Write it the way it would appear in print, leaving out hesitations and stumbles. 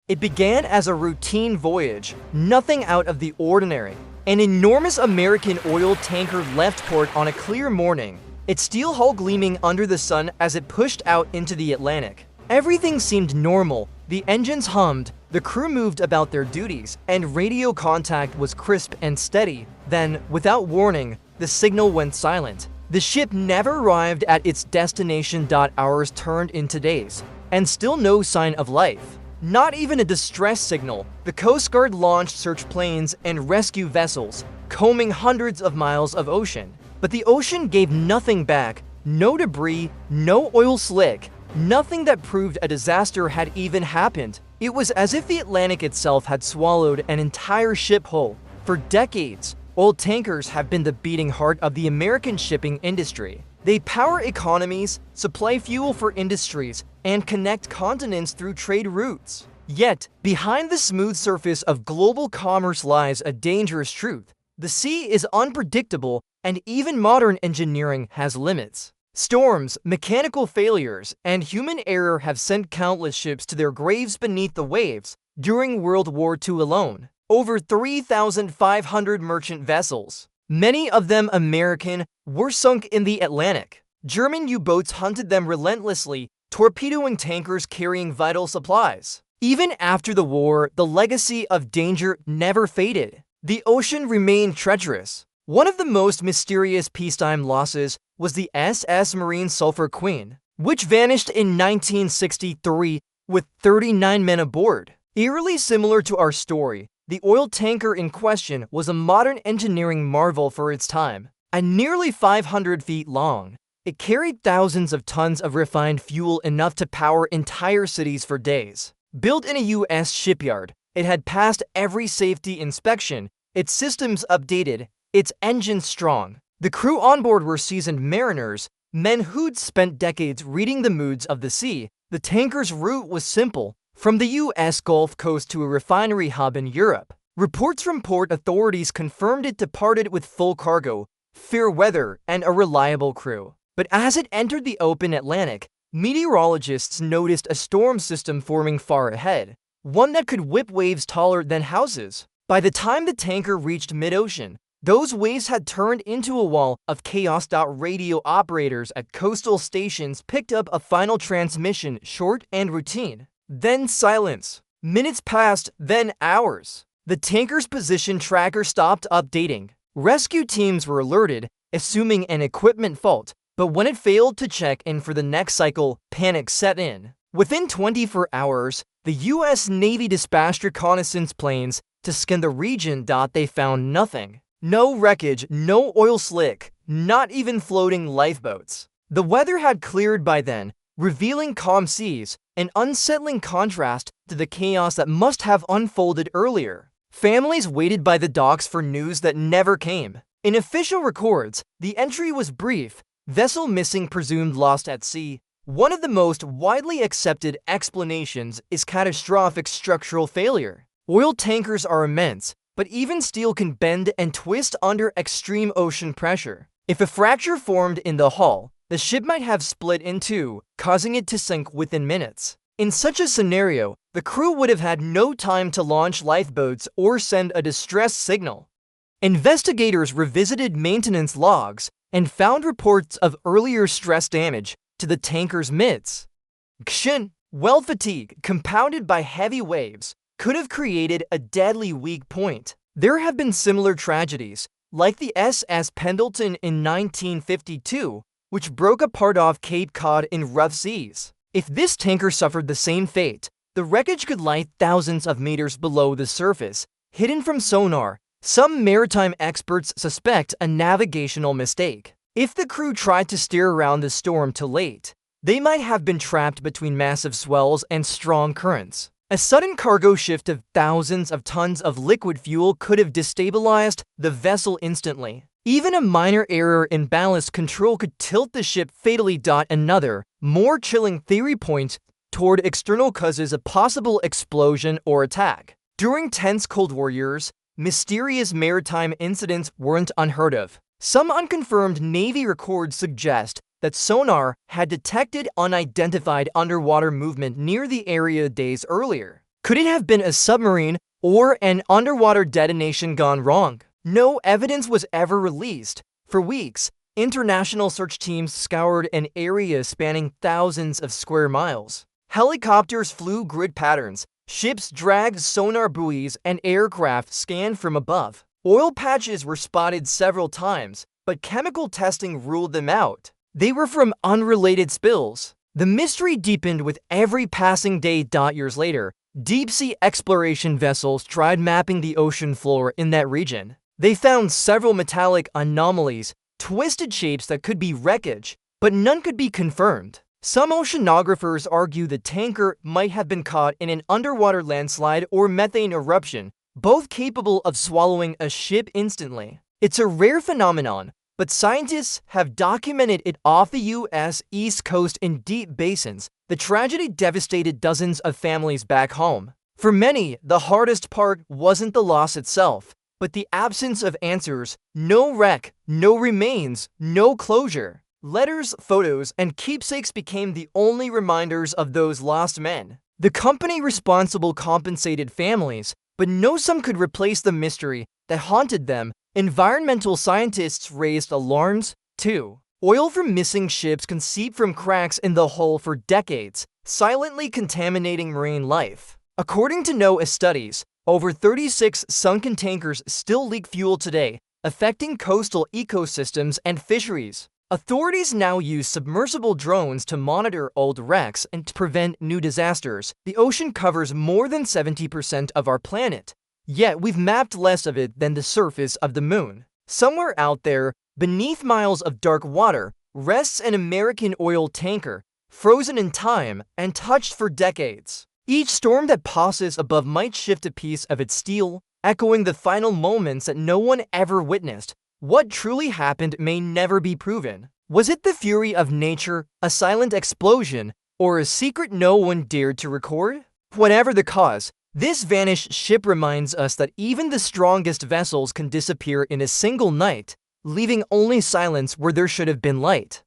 It began as a routine voyage, nothing out of the ordinary. An enormous American oil tanker left port on a clear morning, its steel hull gleaming under the sun as it pushed out into the Atlantic. Everything seemed normal, the engines hummed, the crew moved about their duties, and radio contact was crisp and steady. Then, without warning, the signal went silent. The ship never arrived at its destination. Hours turned into days, and still no sign of life. Not even a distress signal. The Coast Guard launched search planes and rescue vessels, combing hundreds of miles of ocean. But the ocean gave nothing back. No debris, no oil slick, nothing that proved a disaster had even happened. It was as if the Atlantic itself had swallowed an entire ship whole. For decades, oil tankers have been the beating heart of the American shipping industry. They power economies, supply fuel for industries, and connect continents through trade routes. Yet, behind the smooth surface of global commerce lies a dangerous truth. The sea is unpredictable, and even modern engineering has limits. Storms, mechanical failures, and human error have sent countless ships to their graves beneath the waves. During World War II alone, over 3,500 merchant vessels, many of them American, were sunk in the Atlantic. German U-boats hunted them relentlessly, torpedoing tankers carrying vital supplies. Even after the war, the legacy of danger never faded. The ocean remained treacherous. One of the most mysterious peacetime losses was the SS Marine Sulphur Queen, which vanished in 1963 with 39 men aboard. Eerily similar to our story, the oil tanker in question was a modern engineering marvel for its time. At nearly 500 feet long, it carried thousands of tons of refined fuel, enough to power entire cities for days. Built in a U.S. shipyard, it had passed every safety inspection, its systems updated, its engines strong. The crew on board were seasoned mariners, men who'd spent decades reading the moods of the sea. The tanker's route was simple, from the U.S. Gulf Coast to a refinery hub in Europe. Reports from port authorities confirmed it departed with full cargo, fair weather, and a reliable crew. But as it entered the open Atlantic, meteorologists noticed a storm system forming far ahead, one that could whip waves taller than houses. By the time the tanker reached mid-ocean, those waves had turned into a wall of chaos. Radio operators at coastal stations picked up a final transmission, short and routine. Then silence. Minutes passed, then hours. The tanker's position tracker stopped updating. Rescue teams were alerted, assuming an equipment fault, but when it failed to check in for the next cycle, panic set in. Within 24 hours, the U.S. Navy dispatched reconnaissance planes to scan the region. They found nothing. No wreckage, no oil slick, not even floating lifeboats. The weather had cleared by then, revealing calm seas, an unsettling contrast to the chaos that must have unfolded earlier. Families waited by the docks for news that never came. In official records, the entry was brief: vessel missing, presumed lost at sea. One of the most widely accepted explanations is catastrophic structural failure. Oil tankers are immense, but even steel can bend and twist under extreme ocean pressure. If a fracture formed in the hull, the ship might have split in two, causing it to sink within minutes. In such a scenario, the crew would have had no time to launch lifeboats or send a distress signal. Investigators revisited maintenance logs and found reports of earlier stress damage to the tanker's midst. Well, fatigue, compounded by heavy waves, could have created a deadly weak point. There have been similar tragedies, like the SS Pendleton in 1952, which broke apart off Cape Cod in rough seas. If this tanker suffered the same fate, the wreckage could lie thousands of meters below the surface, hidden from sonar. Some maritime experts suspect a navigational mistake. If the crew tried to steer around the storm too late, they might have been trapped between massive swells and strong currents. A sudden cargo shift of thousands of tons of liquid fuel could have destabilized the vessel instantly. Even a minor error in ballast control could tilt the ship fatally. Another, more chilling theory points toward external causes of possible explosion or attack. During tense Cold War years, mysterious maritime incidents weren't unheard of. Some unconfirmed Navy records suggest that sonar had detected unidentified underwater movement near the area days earlier. Could it have been a submarine or an underwater detonation gone wrong? No evidence was ever released. For weeks, international search teams scoured an area spanning thousands of square miles. Helicopters flew grid patterns, ships dragged sonar buoys, and aircraft scanned from above. Oil patches were spotted several times, but chemical testing ruled them out. They were from unrelated spills. The mystery deepened with every passing day. Years later, deep-sea exploration vessels tried mapping the ocean floor in that region. They found several metallic anomalies, twisted shapes that could be wreckage, but none could be confirmed. Some oceanographers argue the tanker might have been caught in an underwater landslide or methane eruption, both capable of swallowing a ship instantly. It's a rare phenomenon, but scientists have documented it off the U.S. East Coast in deep basins. The tragedy devastated dozens of families back home. For many, the hardest part wasn't the loss itself, but the absence of answers. No wreck, no remains, no closure. Letters, photos, and keepsakes became the only reminders of those lost men. The company responsible compensated families, but no sum could replace the mystery that haunted them. Environmental scientists raised alarms, too. Oil from missing ships can seep from cracks in the hull for decades, silently contaminating marine life. According to NOAA studies, over 36 sunken tankers still leak fuel today, affecting coastal ecosystems and fisheries. Authorities now use submersible drones to monitor old wrecks and to prevent new disasters. The ocean covers more than 70% of our planet, yet we've mapped less of it than the surface of the moon. Somewhere out there, beneath miles of dark water, rests an American oil tanker, frozen in time and touched for decades. Each storm that passes above might shift a piece of its steel, echoing the final moments that no one ever witnessed. What truly happened may never be proven. Was it the fury of nature, a silent explosion, or a secret no one dared to record? Whatever the cause, this vanished ship reminds us that even the strongest vessels can disappear in a single night, leaving only silence where there should have been light.